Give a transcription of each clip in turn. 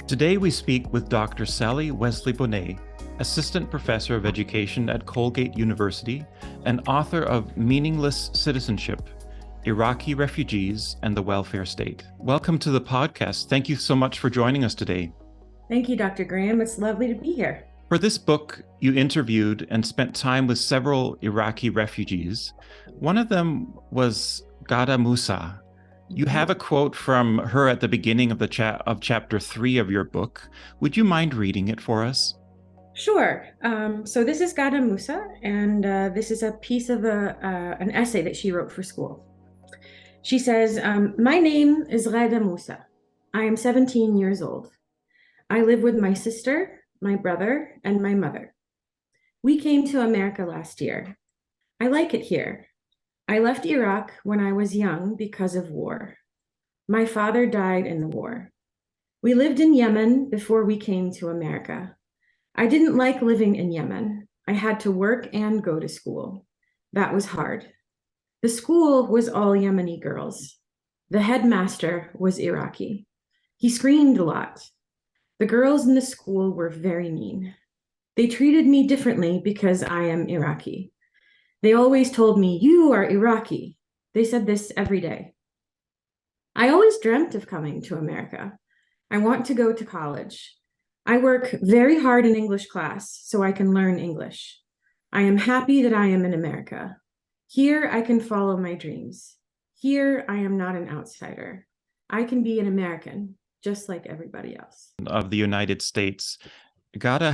Today we speak with Dr. Sally Wesley Bonet, Assistant Professor of Education at Colgate University and author of Meaningless Citizenship, Iraqi Refugees and the Welfare State. Welcome to the podcast. Thank you so much for joining us today. Thank you, Dr. Graham. It's lovely to be here. For this book, you interviewed and spent time with several Iraqi refugees. One of them was Ghada Musa. You have a quote from her at the beginning of chapter 3 of your book. Would you mind reading it for us? Sure. So this is Ghada Musa, and this is a piece of an essay that she wrote for school. She says, my name is Ghada Musa. I am 17 years old. I live with my sister, my brother, and my mother. We came to America last year. I like it here. I left Iraq when I was young because of war. My father died in the war. We lived in Yemen before we came to America. I didn't like living in Yemen. I had to work and go to school. That was hard. The school was all Yemeni girls. The headmaster was Iraqi. He screamed a lot. The girls in the school were very mean. They treated me differently because I am Iraqi. They always told me, "You are Iraqi." They said this every day. I always dreamt of coming to America. I want to go to college. I work very hard in English class so I can learn English. I am happy that I am in America. Here I can follow my dreams. Here I am not an outsider. I can be an American, just like everybody else. Of the United States, Ghada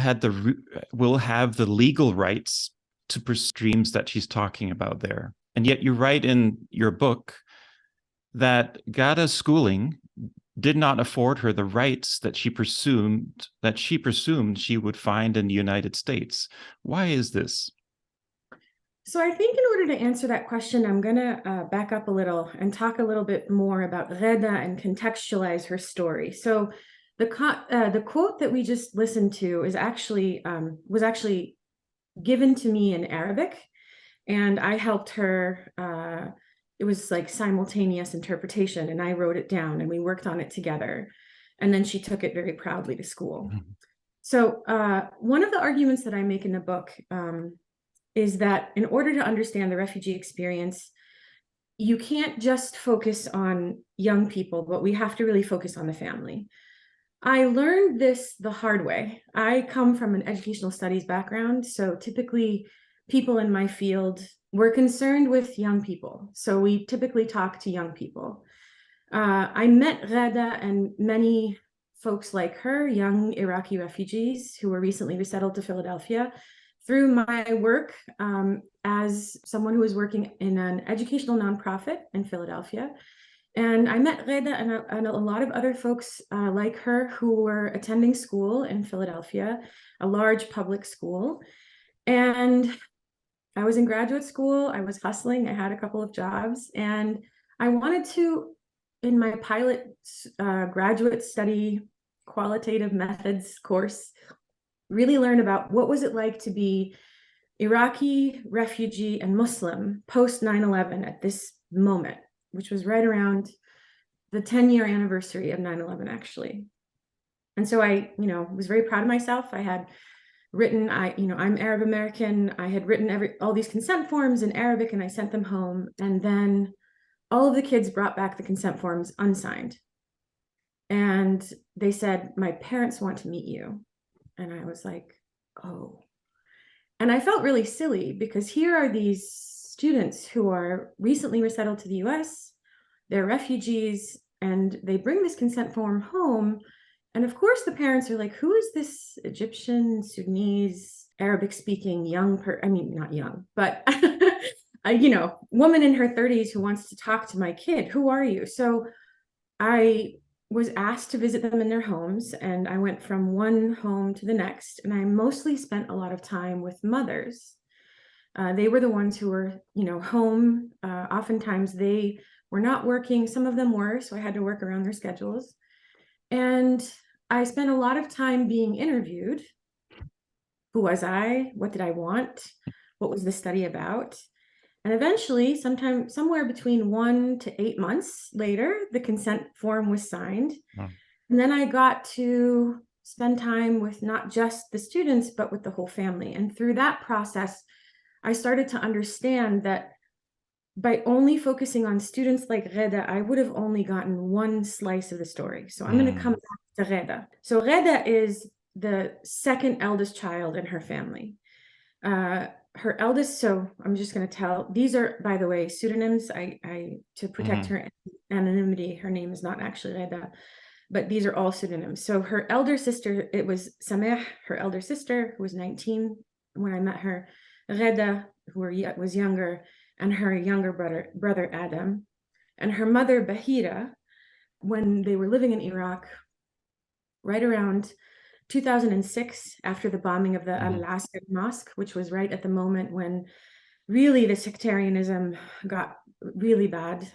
will have the legal rights to pursue dreams that she's talking about there. And yet you write in your book that Ghada's schooling did not afford her the rights that she presumed she would find in the United States. Why is this? So I think in order to answer that question, I'm going to back up a little and talk a little bit more about Ghada and contextualize her story. So the quote that we just listened to is was actually given to me in Arabic, and I helped her. It was like simultaneous interpretation, and I wrote it down and we worked on it together. And then she took it very proudly to school. Mm-hmm. So one of the arguments that I make in the book is that in order to understand the refugee experience, you can't just focus on young people, but we have to really focus on the family. I learned this the hard way. I come from an educational studies background, so typically people in my field were concerned with young people. So we typically talk to young people. I met Ghada and many folks like her, young Iraqi refugees who were recently resettled to Philadelphia, through my work as someone who was working in an educational nonprofit in Philadelphia. And I met Ghada and a lot of other folks like her who were attending school in Philadelphia, a large public school. And I was in graduate school, I was hustling, I had a couple of jobs, and I wanted to, in my pilot graduate study qualitative methods course, really learn about what was it like to be Iraqi, refugee, and Muslim post 9/11 at this moment, which was right around the 10-year anniversary of 9/11, actually. And so I, was very proud of myself. I had written, I'm Arab American. I had written all these consent forms in Arabic and I sent them home. And then all of the kids brought back the consent forms unsigned. And they said, "My parents want to meet you." And I was like, oh. And I felt really silly because here are these students who are recently resettled to the US, they're refugees, and they bring this consent form home. And of course, the parents are like, who is this Egyptian, Sudanese, Arabic-speaking not young, but woman in her 30s who wants to talk to my kid. Who are you? So I was asked to visit them in their homes, and I went from one home to the next, and I mostly spent a lot of time with mothers. They were the ones who were, home. Oftentimes they were not working. Some of them were, so I had to work around their schedules. And I spent a lot of time being interviewed. Who was I? What did I want? What was the study about? And eventually, somewhere between 1 to 8 months later, the consent form was signed. And then I got to spend time with not just the students, but with the whole family. And through that process, I started to understand that by only focusing on students like Reda, I would have only gotten one slice of the story. So I'm going to come back to Reda. So Reda is the second eldest child in her family. Her eldest, so I'm just going to tell, these are, by the way, pseudonyms. I to protect her anonymity, her name is not actually Reda, but these are all pseudonyms. So her elder sister, it was Sameh, her elder sister, who was 19 when I met her, Reda, who was younger, and her younger brother Adam, and her mother Bahira, when they were living in Iraq, right around 2006, after the bombing of the Al-Asr Mosque, which was right at the moment when really the sectarianism got really bad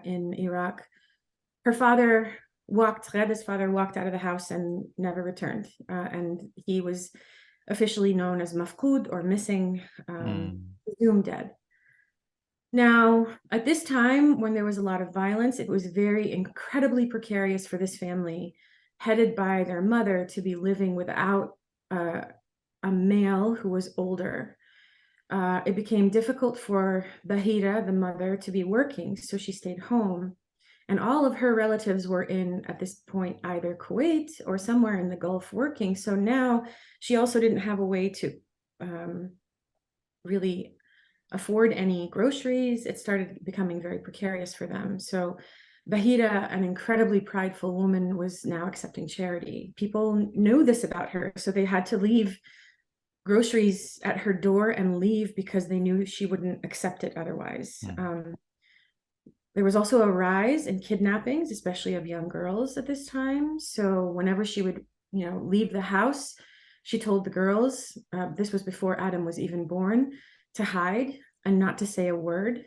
in Iraq. Reda's father walked out of the house and never returned. And he was officially known as mafqud, or missing, presumed dead. Now, at this time, when there was a lot of violence, it was very incredibly precarious for this family, headed by their mother, to be living without a male who was older. It became difficult for Bahira, the mother, to be working, so she stayed home. And all of her relatives were in, at this point, either Kuwait or somewhere in the Gulf working. So now she also didn't have a way to really afford any groceries. It started becoming very precarious for them. So Bahira, an incredibly prideful woman, was now accepting charity. People knew this about her, so they had to leave groceries at her door and leave because they knew she wouldn't accept it otherwise. There was also a rise in kidnappings, especially of young girls at this time. So whenever she would, leave the house, she told the girls, this was before Adam was even born, to hide and not to say a word,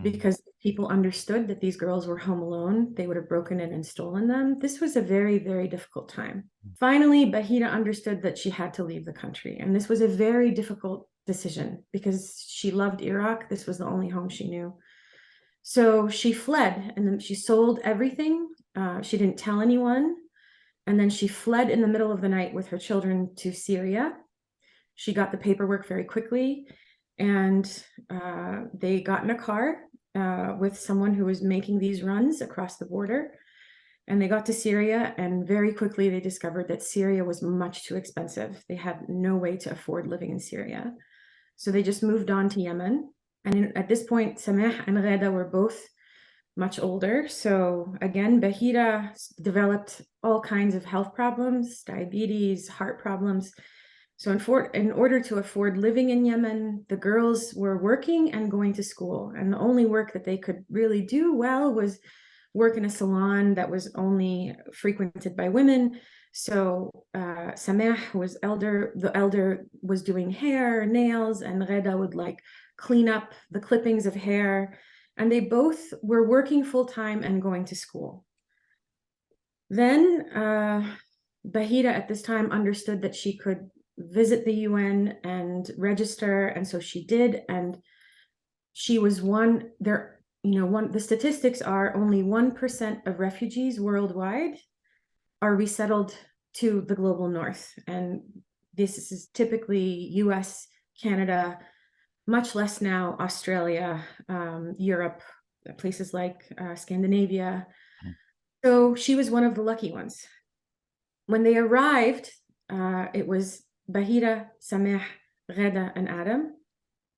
because people understood that these girls were home alone. They would have broken in and stolen them. This was a very, very difficult time. Finally, Bahira understood that she had to leave the country. And this was a very difficult decision because she loved Iraq. This was the only home she knew. So she fled, and then she sold everything. She didn't tell anyone. And then she fled in the middle of the night with her children to Syria. She got the paperwork very quickly, and they got in a car with someone who was making these runs across the border. And they got to Syria, and very quickly they discovered that Syria was much too expensive. They had no way to afford living in Syria. So they just moved on to Yemen. And at this point, Sameh and Reda were both much older. So again, Bahira developed all kinds of health problems, diabetes, heart problems. So in order to afford living in Yemen, the girls were working and going to school. And the only work that they could really do well was work in a salon that was only frequented by women. So Sameh was the elder was doing hair, nails, and Reda would clean up the clippings of hair. And they both were working full-time and going to school. Then Bahira at this time understood that she could visit the UN and register, and so she did. And she was the statistics are only 1% of refugees worldwide are resettled to the global north. And this is typically US, Canada, much less now Australia, Europe, places like Scandinavia. So she was one of the lucky ones. When they arrived, it was Bahira, Sameh, Reda, and Adam.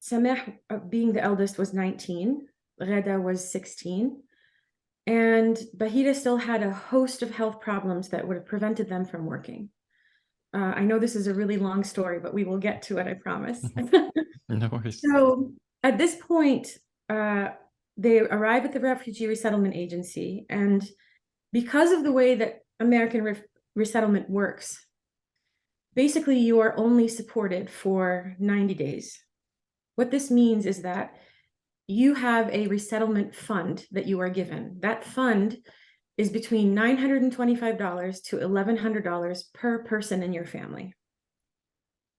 Sameh, being the eldest, was 19. Reda was 16. And Bahira still had a host of health problems that would have prevented them from working. I know this is a really long story, but we will get to it, I promise. No worries. So at this point, they arrive at the Refugee Resettlement Agency. And because of the way that American resettlement works, basically you are only supported for 90 days. What this means is that you have a resettlement fund that you are given. That fund is between $925 to $1,100 per person in your family.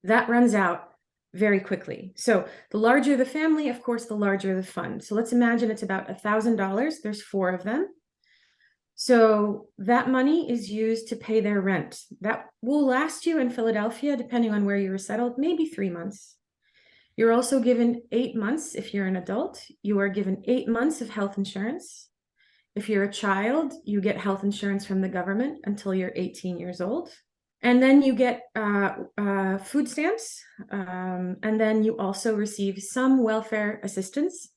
That runs out very quickly. So the larger the family, of course, the larger the fund. So let's imagine it's about $1,000. There's 4 of them. So that money is used to pay their rent. That will last you in Philadelphia, depending on where you were settled, maybe 3 months. You're also given 8 months if you're an adult. You are given 8 months of health insurance. If you're a child, you get health insurance from the government until you're 18 years old. And then you get food stamps. And then you also receive some welfare assistance.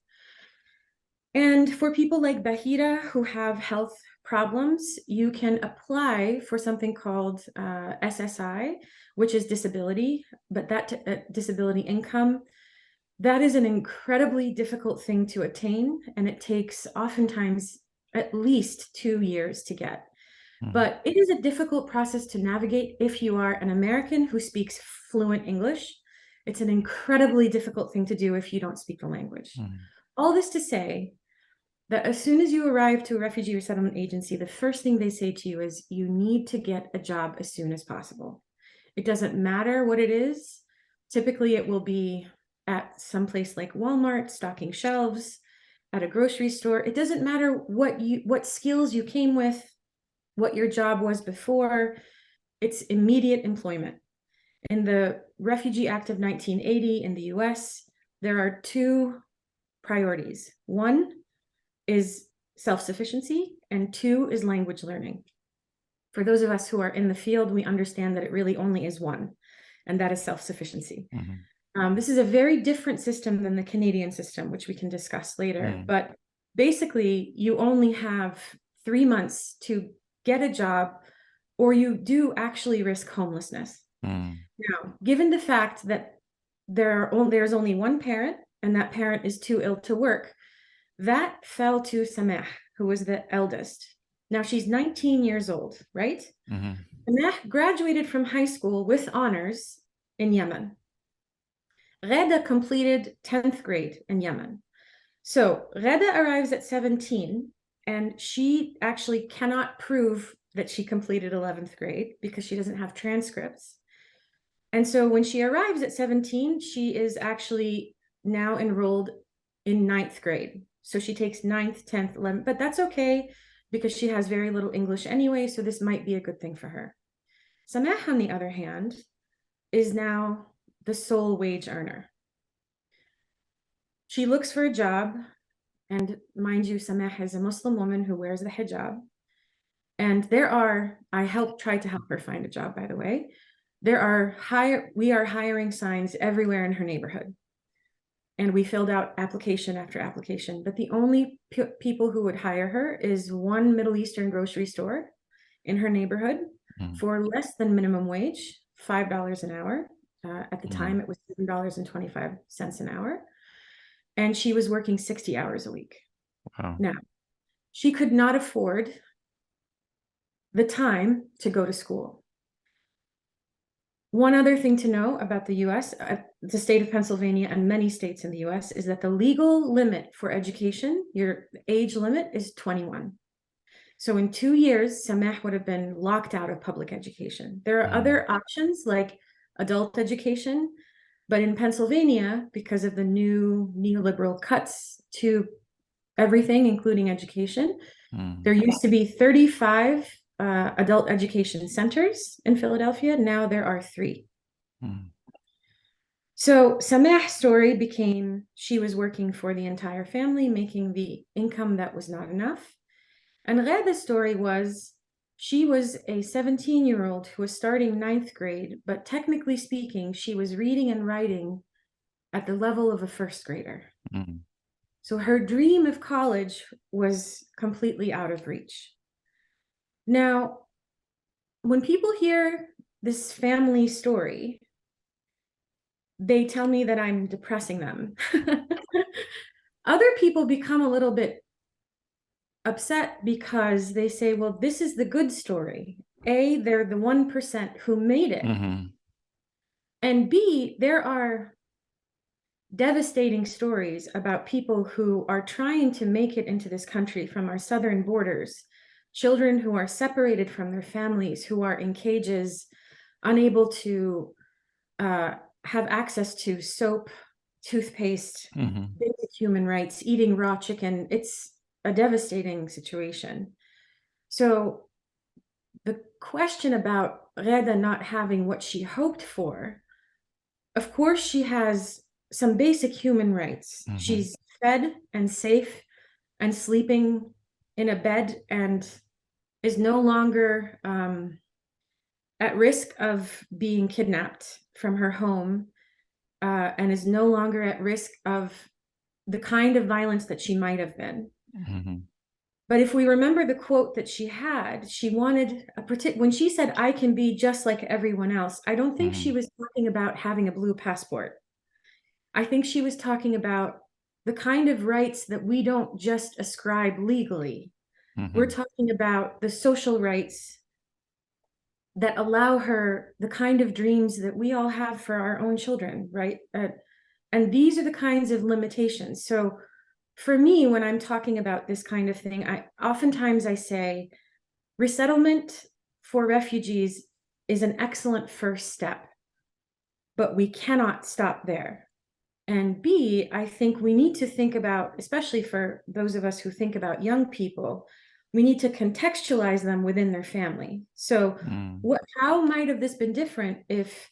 And for people like Bahira who have health problems, you can apply for something called SSI, which is disability, but that disability income, that is an incredibly difficult thing to attain, and it takes oftentimes at least 2 years to get. But it is a difficult process to navigate if you are an American who speaks fluent English. It's an incredibly difficult thing to do if you don't speak the language. All this to say that as soon as you arrive to a refugee resettlement agency, the first thing they say to you is you need to get a job as soon as possible. It doesn't matter what it is. Typically, it will be at some place like Walmart, stocking shelves, at a grocery store. It doesn't matter what skills you came with, what your job was before. It's immediate employment. In the Refugee Act of 1980 in the US, there are two priorities. One is self-sufficiency, and two is language learning. For those of us who are in the field, we understand that it really only is one, and that is self-sufficiency. This is a very different system than the Canadian system, which we can discuss later. But basically, you only have 3 months to get a job, or you do actually risk homelessness. Now, given the fact that there's only one parent, and that parent is too ill to work, that fell to Sameh, who was the eldest. Now she's 19 years old, right? Sameh graduated from high school with honors in Yemen. Gheda completed 10th grade in Yemen. So Gheda arrives at 17, and she actually cannot prove that she completed 11th grade because she doesn't have transcripts. And so when she arrives at 17, she is actually now enrolled in 9th grade. So she takes 9th, 10th, 11th, but that's okay because she has very little English anyway, so this might be a good thing for her. Sameh, on the other hand, is now the sole wage earner. She looks for a job, and mind you, Sameh is a Muslim woman who wears the hijab. And I try to help her find a job, by the way. We are hiring signs everywhere in her neighborhood. And we filled out application after application, but the only people who would hire her is one Middle Eastern grocery store in her neighborhood for less than minimum wage, $5 an hour. At the time, it was $7.25 an hour. And she was working 60 hours a week. Wow. Now, she could not afford the time to go to school. One other thing to know about the US, the state of Pennsylvania and many states in the US, is that the legal limit for education, your age limit, is 21. So in 2 years, Sameh would have been locked out of public education. There are other options like adult education, but in Pennsylvania, because of the new neoliberal cuts to everything, including education, there used to be 35 adult education centers in Philadelphia. Now there are 3. So Sameh's story became she was working for the entire family, making the income that was not enough. And Gheda's story was she was a 17-year-old who was starting 9th grade, but technically speaking, she was reading and writing at the level of a 1st grader. So her dream of college was completely out of reach. Now, when people hear this family story, they tell me that I'm depressing them. Other people become a little bit upset because they say, well, this is the good story. A, they're the 1% who made it. And B, there are devastating stories about people who are trying to make it into this country from our southern borders. Children who are separated from their families, who are in cages, unable to have access to soap, toothpaste, basic human rights, eating raw chicken. It's a devastating situation. So the question about Reda not having what she hoped for, of course, she has some basic human rights. Mm-hmm. She's fed and safe and sleeping in a bed and is no longer at risk of being kidnapped from her home, and is no longer at risk of the kind of violence that she might have been. Mm-hmm. But if we remember the quote that she had, she wanted when she said, "I can be just like everyone else," I don't think she was talking about having a blue passport. I think she was talking about the kind of rights that we don't just ascribe legally. Mm-hmm. We're talking about the social rights that allow her the kind of dreams that we all have for our own children, right? And these are the kinds of limitations. So for me, when I'm talking about this kind of thing, oftentimes I say resettlement for refugees is an excellent first step, but we cannot stop there. And B, I think we need to think about, especially for those of us who think about young people, we need to contextualize them within their family. So how might have this been different if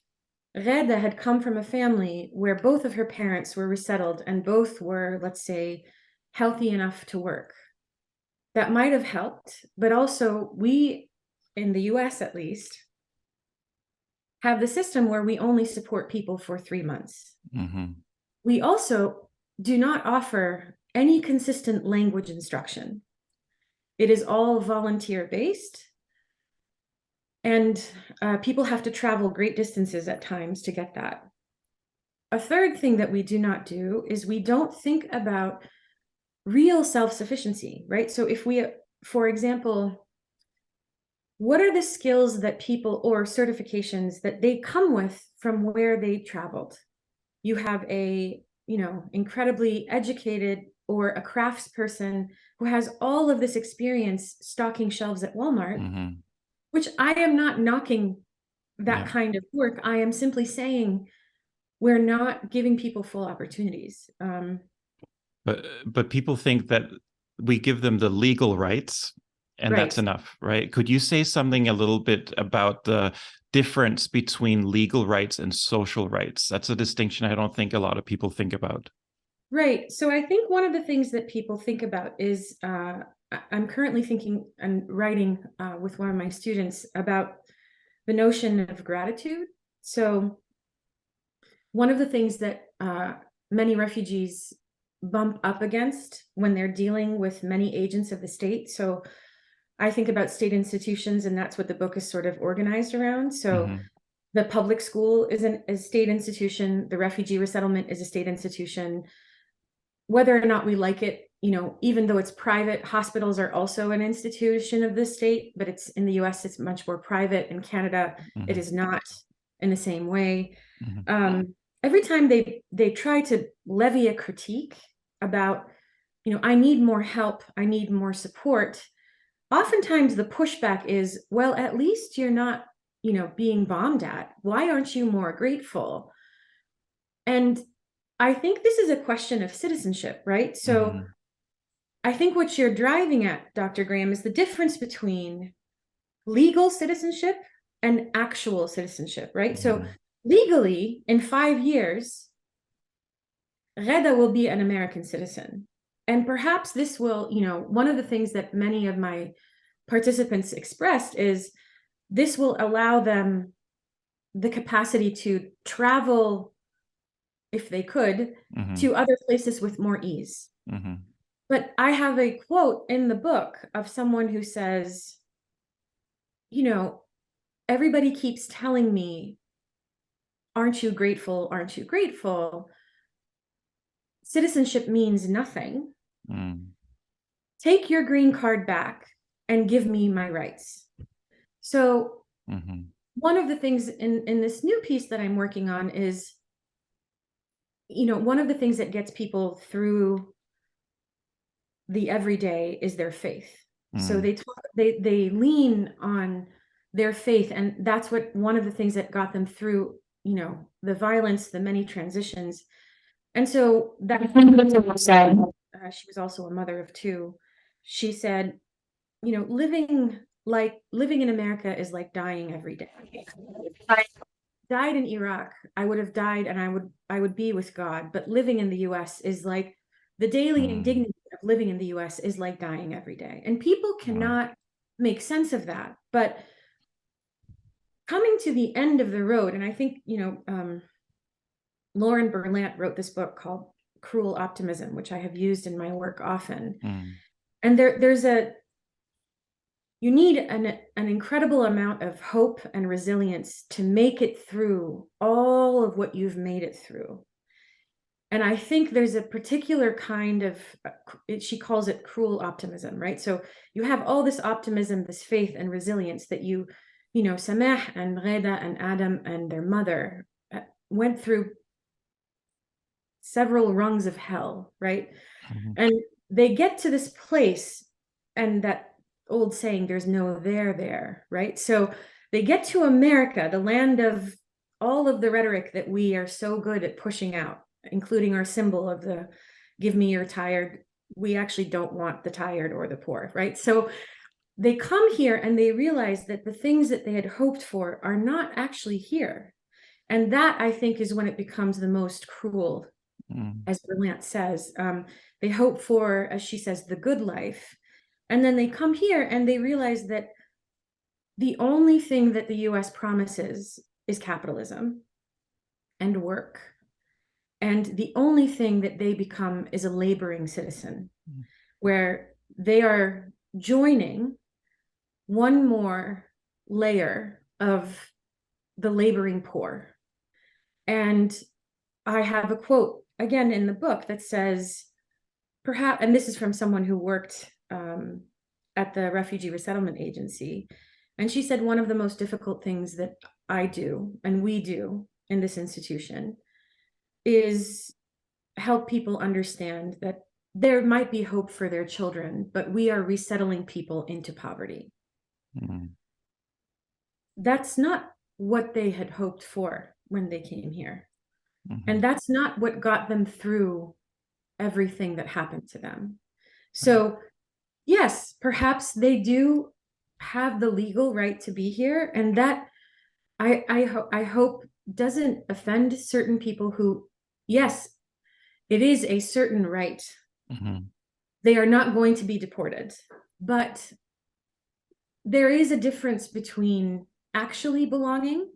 Reda had come from a family where both of her parents were resettled and both were, let's say, healthy enough to work? That might have helped, but also we, in the US at least, have the system where we only support people for 3 months. Mm-hmm. We also do not offer any consistent language instruction. It is all volunteer-based, and people have to travel great distances at times to get that. A third thing that we do not do is we don't think about real self-sufficiency, right? So if we, for example, what are the skills that people or certifications that they come with from where they traveled? You have a, incredibly educated or a craftsperson who has all of this experience stocking shelves at Walmart, which I am not knocking that kind of work. I am simply saying we're not giving people full opportunities. But people think that we give them the legal rights and that's enough, right? Could you say something a little bit about the difference between legal rights and social rights? That's a distinction I don't think a lot of people think about. Right. So I think one of the things that people think about is I'm currently thinking and writing with one of my students about the notion of gratitude. So one of the things that many refugees bump up against when they're dealing with many agents of the state. So I think about state institutions, and that's what the book is sort of organized around. So the public school is a state institution. The refugee resettlement is a state institution. Whether or not we like it, even though it's private, hospitals are also an institution of the state, but it's in the US, it's much more private. In Canada, it is not in the same way. Every time they try to levy a critique about, I need more help, I need more support, oftentimes the pushback is, well, at least you're not, being bombed at. Why aren't you more grateful? And I think this is a question of citizenship, right? So I think what you're driving at, Dr. Graham, is the difference between legal citizenship and actual citizenship, right? So legally, in 5 years, Reda will be an American citizen. And perhaps this will, one of the things that many of my participants expressed is this will allow them the capacity to travel, if they could, to other places with more ease. But I have a quote in the book of someone who says, everybody keeps telling me, aren't you grateful? Aren't you grateful? Citizenship means nothing. Take your green card back and give me my rights. So one of the things in this new piece that I'm working on is, one of the things that gets people through the everyday is their faith. So they lean on their faith, and that's one of the things that got them through, the violence, the many transitions. And so that said, she was also a mother of 2. She said, living in America is like dying every day. If I died in Iraq, I would have died and I would be with God. But living in the US is like the daily Mm. indignity of living in the US is like dying every day. And people Wow. cannot make sense of that. But coming to the end of the road, and I think, Lauren Berlant wrote this book called Cruel Optimism, which I have used in my work often. Mm. And you need an incredible amount of hope and resilience to make it through all of what you've made it through. And I think there's a particular kind of, she calls it cruel optimism, right? So you have all this optimism, this faith and resilience that Sameh and Reda and Adam and their mother went through several rungs of hell, right? Mhm. And they get to this place, and that old saying, there's no there, right? So they get to America, the land of all of the rhetoric that we are so good at pushing out, including our symbol of the give me your tired. We actually don't want the tired or the poor, right? So they come here and they realize that the things that they had hoped for are not actually here. And that, I think, is when it becomes the most cruel, Mm. as Berlant says. They hope for, as she says, the good life. And then they come here and they realize that the only thing that the US promises is capitalism and work. And the only thing that they become is a laboring citizen, where they are joining one more layer of the laboring poor. And I have a quote again in the book that says, perhaps, and this is from someone who worked at the Refugee Resettlement Agency. And she said, one of the most difficult things that I do and we do in this institution is help people understand that there might be hope for their children, but we are resettling people into poverty. Mm. That's not what they had hoped for when they came here. Mhm. And that's not what got them through everything that happened to them. Right. So yes, perhaps they do have the legal right to be here, and that I hope doesn't offend certain people who, yes, it is a certain right. Mhm. They are not going to be deported, but there is a difference between actually belonging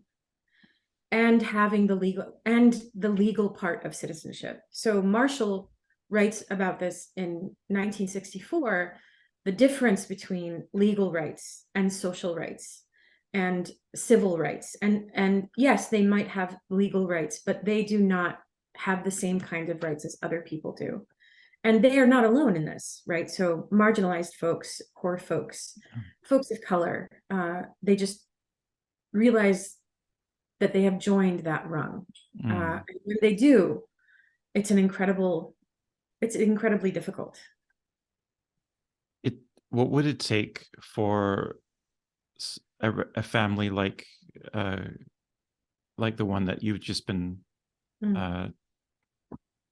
and having the legal part of citizenship. So Marshall writes about this in 1964, the difference between legal rights and social rights and civil rights. And yes, they might have legal rights, but they do not have the same kind of rights as other people do. And they are not alone in this, right? So marginalized folks, poor folks, folks of color, they just realize that they have joined that rung. Mm. And when they do, it's incredibly difficult. It what would it take for a family like the one that you've just been Mm. uh,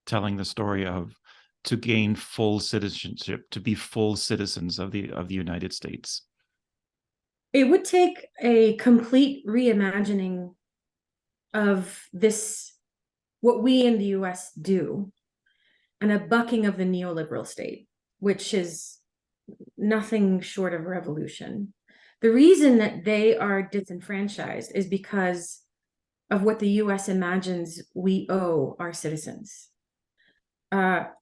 telling the story of, to gain full citizenship, to be full citizens of the United States? It would take a complete reimagining of this, what we in the US do, and a bucking of the neoliberal state, which is nothing short of revolution. The reason that they are disenfranchised is because of what the US imagines we owe our citizens.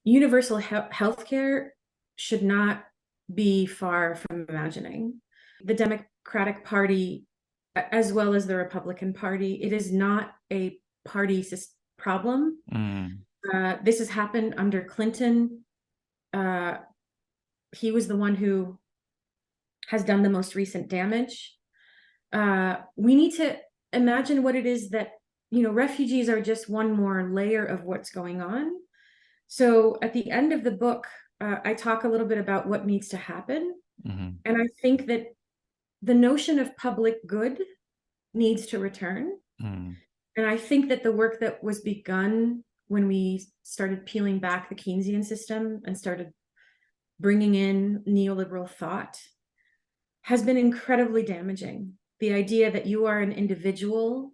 Universal health care should not be far from imagining. The Democratic Party, as well as the Republican Party, it is not a party problem. Mm. This has happened under Clinton. He was the one who has done the most recent damage. We need to imagine what it is that, refugees are just one more layer of what's going on. So at the end of the book, I talk a little bit about what needs to happen. Mm-hmm. And I think that the notion of public good needs to return. Mm. And I think that the work that was begun when we started peeling back the Keynesian system and started bringing in neoliberal thought, has been incredibly damaging. The idea that you are an individual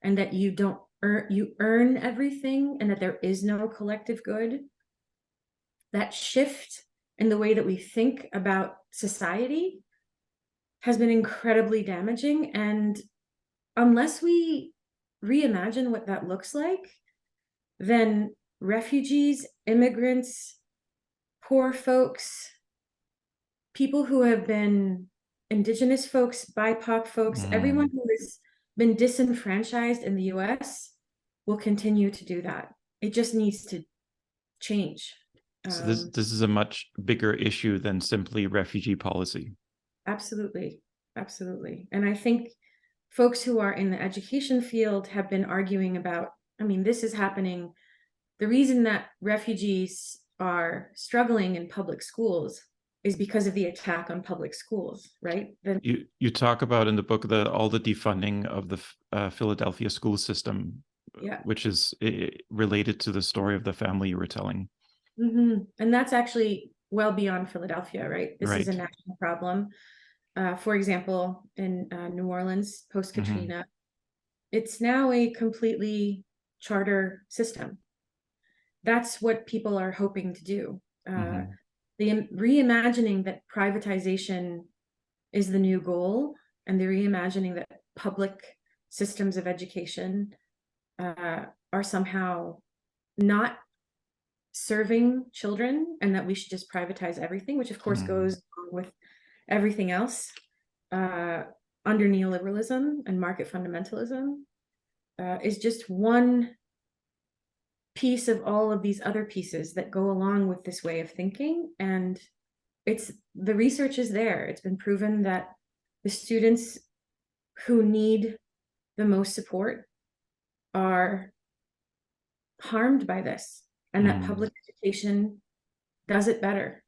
and that you don't earn everything and that there is no collective good, that shift in the way that we think about society has been incredibly damaging. And unless we reimagine what that looks like, then refugees, immigrants, poor folks, people who have been indigenous folks, BIPOC folks, everyone who has been disenfranchised in the US will continue to do that. It just needs to change. So this is a much bigger issue than simply refugee policy. Absolutely. Absolutely. And I think folks who are in the education field have been arguing about, I mean, this is happening. The reason that refugees are struggling in public schools is because of the attack on public schools, right? You talk about in the book all the defunding of the Philadelphia school system, yeah, which is related to the story of the family you were telling. Mm-hmm. And that's actually well beyond Philadelphia, right? This Right. is a national problem. For example, in New Orleans, post-Katrina, it's now a completely charter system. That's what people are hoping to do. The reimagining that privatization is the new goal, and the reimagining that public systems of education are somehow not serving children, and that we should just privatize everything, which of course goes along with everything else under neoliberalism and market fundamentalism, is just one piece of all of these other pieces that go along with this way of thinking. And the research is there. It's been proven that the students who need the most support are harmed by this, and that public education does it better,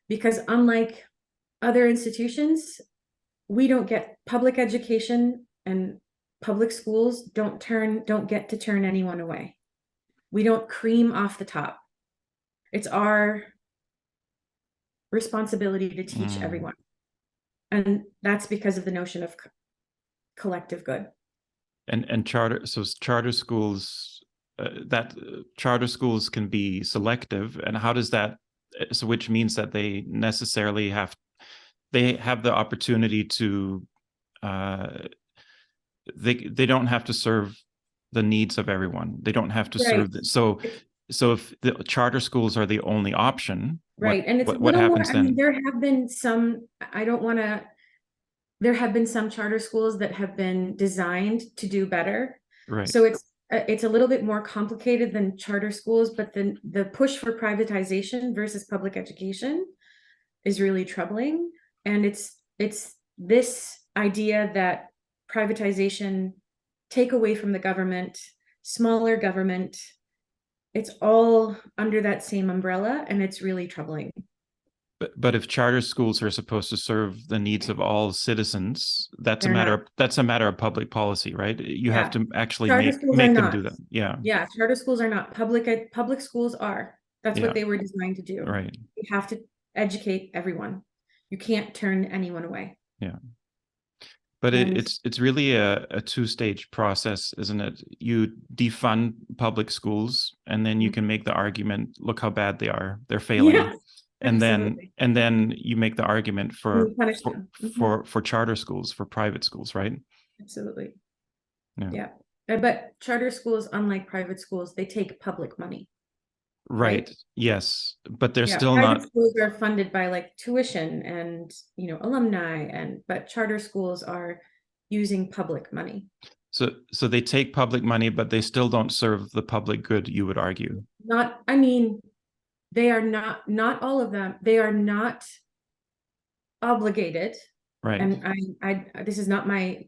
because unlike other institutions, we don't get public education, and public schools don't get to turn anyone away. We don't cream off the top. It's our responsibility to teach everyone. And that's because of the notion of collective good. And charter schools, charter schools can be selective. And how does that, so which means that they necessarily have the opportunity to, they don't have to serve the needs of everyone. They don't have to serve. So if the charter schools are the only option, right, and it's what happens then? I mean, there have been some. There have been some charter schools that have been designed to do better. Right. So it's a little bit more complicated than charter schools, but the push for privatization versus public education is really troubling. And it's this idea that privatization, take away from the government, smaller government, it's all under that same umbrella, and it's really troubling. But if charter schools are supposed to serve the needs of all citizens, that's a matter of public policy, right? You have to actually make them do that. Yeah, charter schools are not. Public schools are. That's what they were designed to do. Right. You have to educate everyone. You can't turn anyone away. Yeah. But it's really a two-stage process, isn't it? You defund public schools, and then you can make the argument, look how bad they are. They're failing. Yeah, and then you make the argument for charter schools, for private schools, right? Absolutely. Yeah. But charter schools, unlike private schools, they take public money. Right. Yes, but they're still private schools are funded by like tuition and alumni, but charter schools are using public money. So they take public money, but they still don't serve the public good, you would argue. They are not all of them. They are not obligated. Right. And I this is not my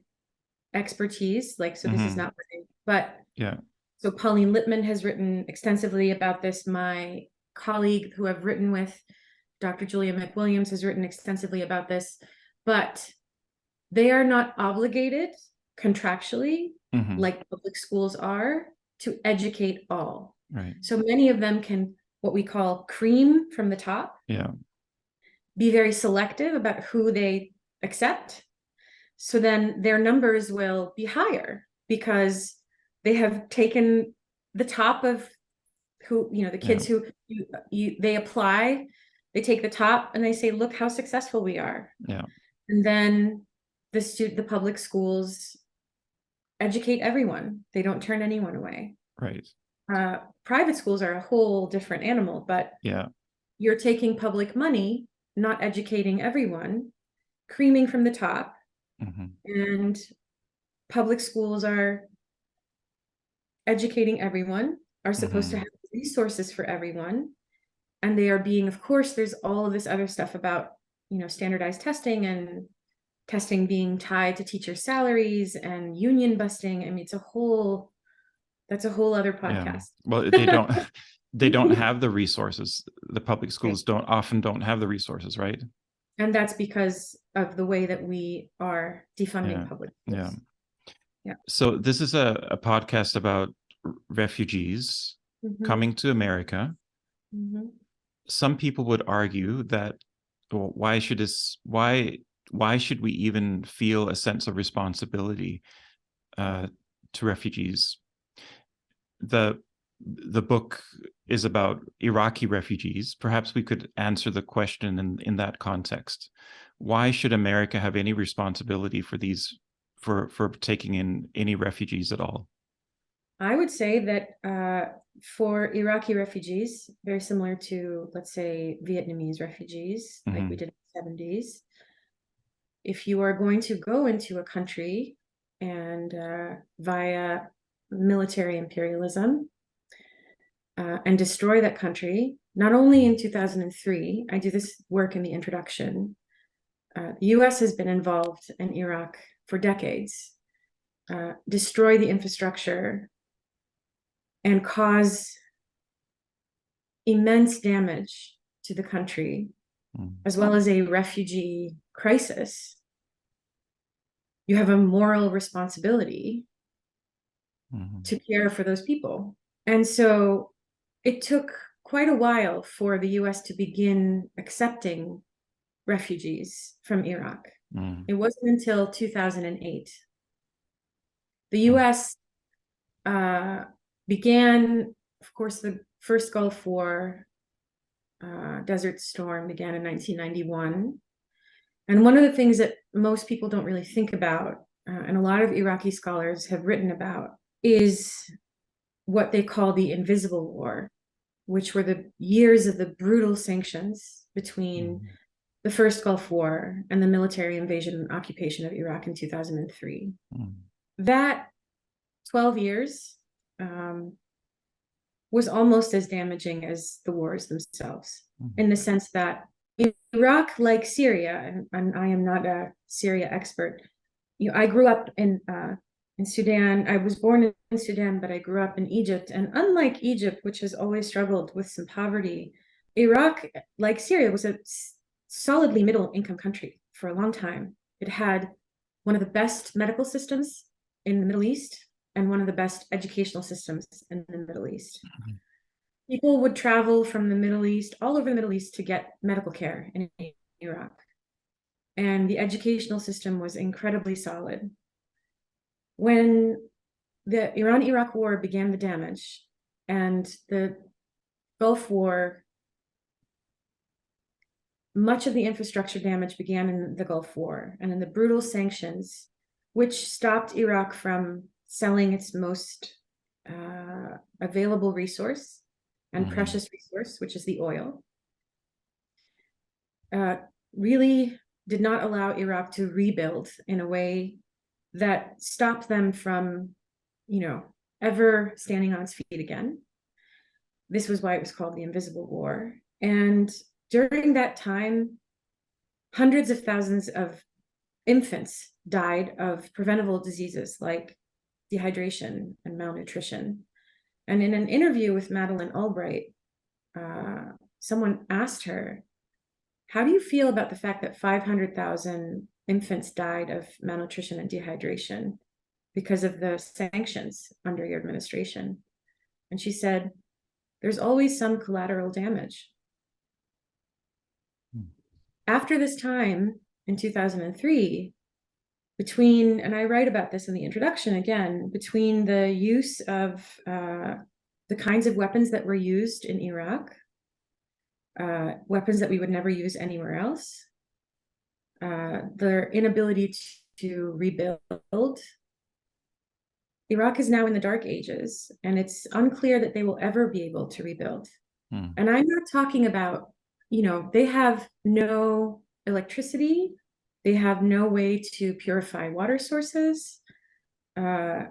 expertise, this is not but yeah. So Pauline Littman has written extensively about this. My colleague who I've written with, Dr. Julia McWilliams, has written extensively about this, but they are not obligated contractually, like public schools are, to educate all. Right. So many of them can, what we call, cream from the top. Yeah. Be very selective about who they accept. So then their numbers will be higher because they have taken the top of who, the kids who they apply, they take the top and they say, look how successful we are. Yeah. And then the public schools educate everyone. They don't turn anyone away. Right. Private schools are a whole different animal, but Yeah. you're taking public money, not educating everyone, creaming from the top, and public schools are educating everyone, are supposed to have resources for everyone, and they are being, of course, there's all of this other stuff about, standardized testing and testing being tied to teacher salaries and union busting. I mean, that's a whole other podcast. Well, they don't have the resources. The public schools often don't have the resources, right? And that's because of the way that we are defunding public schools. Yeah. So this is a podcast about refugees coming to America. Some people would argue that, well, why should we even feel a sense of responsibility to refugees? The book is about Iraqi refugees. Perhaps we could answer the question in that context. Why should America have any responsibility for taking in any refugees at all? I would say that for Iraqi refugees, very similar to, let's say, Vietnamese refugees, like we did in the 70s, if you are going to go into a country and via military imperialism and destroy that country, not only in 2003, I do this work in the introduction, the US has been involved in Iraq for decades, destroy the infrastructure and cause immense damage to the country, as well as a refugee crisis. You have a moral responsibility to care for those people. And so it took quite a while for the US to begin accepting refugees from Iraq. It wasn't until 2008. The US began, of course, the first Gulf War, Desert Storm began in 1991. And one of the things that most people don't really think about, and a lot of Iraqi scholars have written about, is what they call the Invisible War, which were the years of the brutal sanctions between the first Gulf War and the military invasion and occupation of Iraq in 2003. That 12 years was almost as damaging as the wars themselves, in the sense that Iraq, like Syria, and I am not a Syria expert. I grew up in Sudan. I was born in Sudan, but I grew up in Egypt. And unlike Egypt, which has always struggled with some poverty, Iraq, like Syria, was a solidly middle-income country for a long time. It had one of the best medical systems in the Middle East and one of the best educational systems in the Middle East. People would travel from the Middle East, all over the Middle East, to get medical care in Iraq. And the educational system was incredibly solid. When the Iran-Iraq War began the damage and the Gulf War, much of the infrastructure damage began in the Gulf War and in the brutal sanctions, which stopped Iraq from selling its most available resource and precious resource, which is the oil, really did not allow Iraq to rebuild in a way that stopped them from, ever standing on its feet again. This was why it was called the Invisible War. And during that time, hundreds of thousands of infants died of preventable diseases like dehydration and malnutrition. And in an interview with Madeleine Albright, someone asked her, how do you feel about the fact that 500,000 infants died of malnutrition and dehydration because of the sanctions under your administration? And she said, there's always some collateral damage. After this time, in 2003 between, and I write about this in the introduction again, between the use of the kinds of weapons that were used in Iraq, weapons that we would never use anywhere else, their inability to rebuild. Iraq is now in the dark ages, and it's unclear that they will ever be able to rebuild. And I'm not talking about, they have no electricity, they have no way to purify water sources. The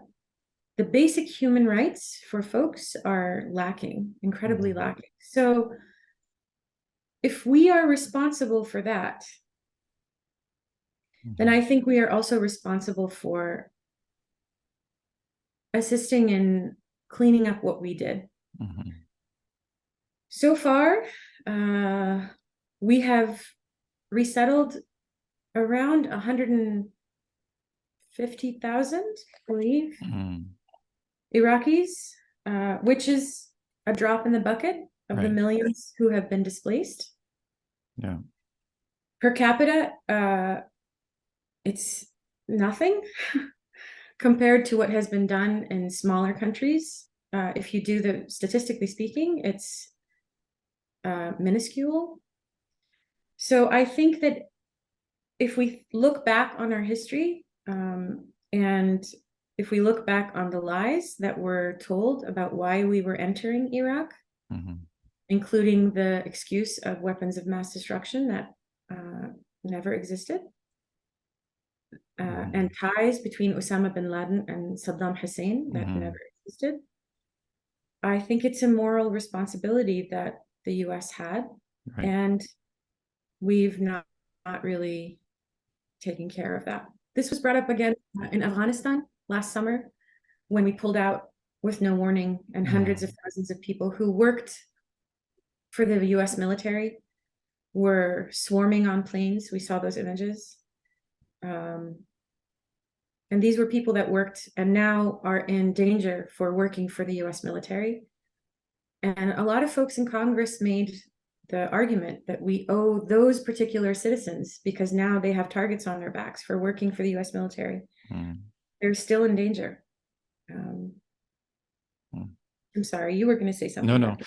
basic human rights for folks are lacking, incredibly lacking. So if we are responsible for that, then I think we are also responsible for assisting in cleaning up what we did. So far, we have resettled around 150,000, I believe, Iraqis, which is a drop in the bucket of the millions who have been displaced. Yeah. Per capita, it's nothing compared to what has been done in smaller countries. If you do the, statistically speaking, it's minuscule. So I think that if we look back on our history, and if we look back on the lies that were told about why we were entering Iraq, including the excuse of weapons of mass destruction that never existed, and ties between Osama bin Laden and Saddam Hussein that never existed, I think it's a moral responsibility that the US had, and we've not really taken care of that. This was brought up again in Afghanistan last summer when we pulled out with no warning, and hundreds of thousands of people who worked for the US military were swarming on planes. We saw those images. And these were people that worked and now are in danger for working for the US military. And a lot of folks in Congress made the argument that we owe those particular citizens, because now they have targets on their backs for working for the US military. They're still in danger. I'm sorry, you were going to say something.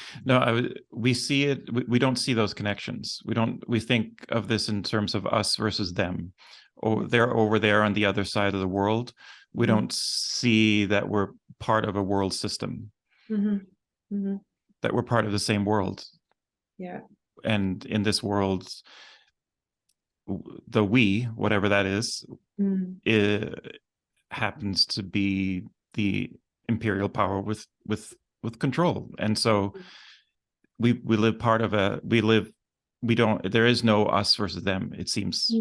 We see it. We don't see those connections. We think of this in terms of us versus them. Or they're over there on the other side of the world. We don't see that we're part of a world system. That we're part of the same world. Yeah. And in this world, the we, whatever that is, it happens to be the imperial power with control. And so we live part of there is no us versus them. It seems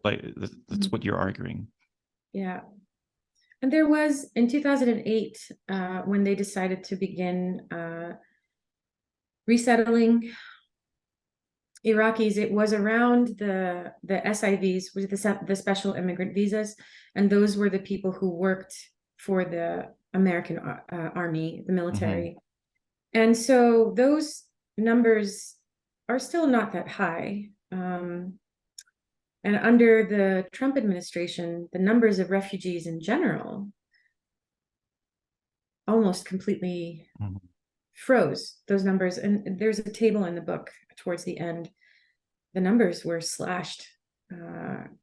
like that's what you're arguing. Yeah. And there was in 2008, when they decided to begin resettling Iraqis, it was around the SIVs, which are the special immigrant visas, and those were the people who worked for the American army, the military. And so those numbers are still not that high. And under the Trump administration, the numbers of refugees in general almost completely froze, those numbers. And there's a table in the book towards the end. The numbers were slashed.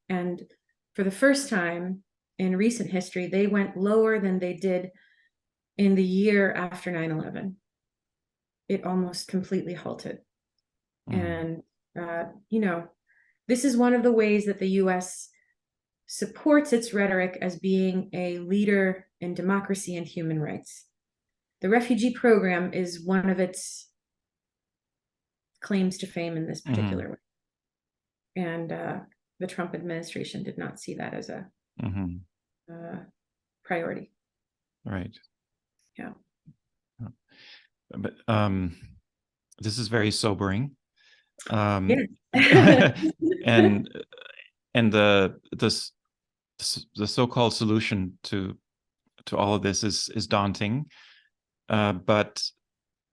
And for the first time in recent history, they went lower than they did in the year after 9/11. It almost completely halted. And, this is one of the ways that the US supports its rhetoric as being a leader in democracy and human rights. The refugee program is one of its claims to fame in this particular way. And the Trump administration did not see that as a priority. Right. Yeah. But this is very sobering. Yes. and the so-called solution to all of this is daunting, but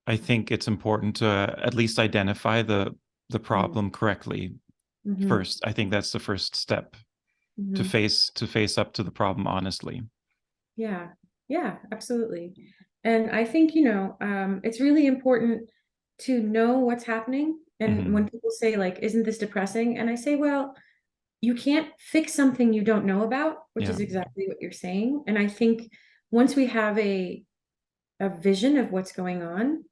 I think it's important to at least identify the problem correctly, first. I think that's the first step, to face up to the problem honestly. Yeah, yeah, absolutely. And I think, it's really important to know what's happening. And when people say, like, isn't this depressing? And I say, well, you can't fix something you don't know about, which Yeah. is exactly what you're saying. And I think once we have a vision of what's going on,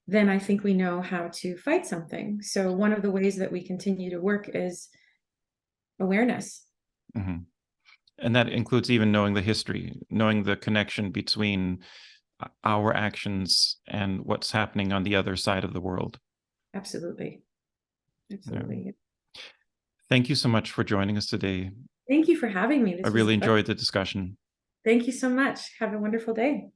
then I think we know how to fight something. So one of the ways that we continue to work is awareness. And that includes even knowing the history, knowing the connection between our actions and what's happening on the other side of the world. Absolutely. Absolutely. Yeah. Thank you so much for joining us today. Thank you for having me. I really enjoyed the discussion. Thank you so much. Have a wonderful day.